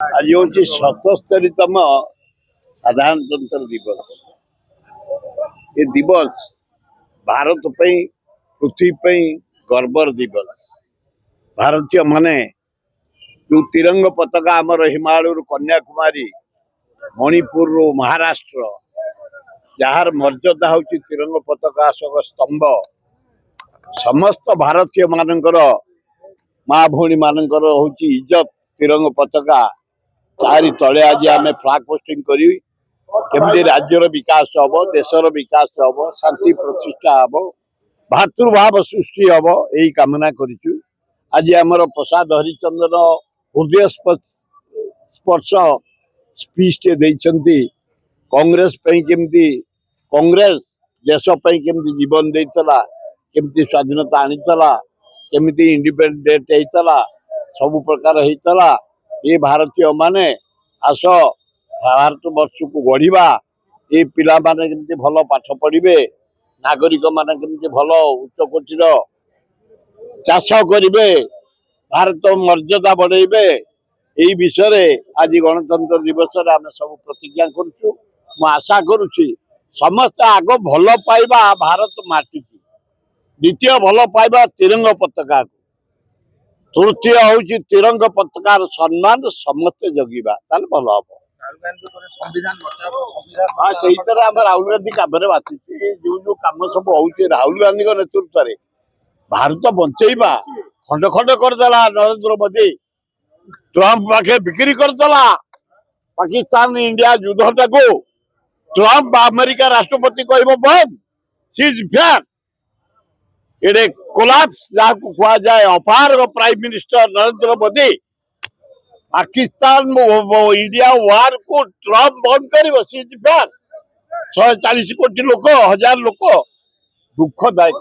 आज हूँ 77तम साधारणतंत्र दिवस। ये दिवस भारत पे पृथ्वी पे गर्वर दिवस। भारतीय माने जो तिरंग पताका आमर हिमालय कन्याकुमारी मणिपुर महाराष्ट्र जार मर्यादा हूँ तिरंग पताका अशोक स्तंभ समस्त भारतीय मानकर माँ भौणी मानकर हूँ इज्जत तिरंग पताका तारी तले आज आम फ्लाग पोस्टिंग करी केमती राज्यर विकास हम देशर विकास हम शांति प्रतिष्ठा हम भातृभाव सृष्टि हम यही कामना करूँ। आज आमर प्रसाद हरिचंदन हृदय स्पर्श स्पीच देइछंती कांग्रेस केमती कांग्रेस देश केमती जीवन देइतला केमती स्वाधीनता आनीतला केमती इंडिपेंडेंट होता सब प्रकार होता। ये भारतीय माने आस भारत वर्ष को गढ़ा ये पिला माने केमती भल पाठ पढ़े नागरिक माने केमती भल उच्च कोटिर चाष करेंगे भारत मर्यादा बढ़ेबे यही विषय आज गणतंत्र दिवस आम सब प्रतिज्ञा करुचु। आशा करुच्ची समस्त आग भल पाइबा भारत माटी की द्वितीय भल पाइबा तिरंग पताका को तृतीय हूँ तिरंग पताकार सम्मान समस्ते जगिबा ताल भल हम। हाँ से राहुल गांधी कम बात जो जो कम सब हो राहुल गांधी नेतृत्व में भारत बंचेबा खंड खंड करदेला नरेंद्र मोदी ट्रंप पाखे बिक्री करदेला पाकिस्तान इंडिया युद्ध टाक ट्रंप अमेरिका राष्ट्रपति कह बंद सीज फायर ये कोलाप्स जहाँ कह जाए अपार prime minister Narendra Modi Pakistan India वार को ट्रंप बंद कर सीज फायर 140 कोटी लोक 1000 लोक दुखदायक।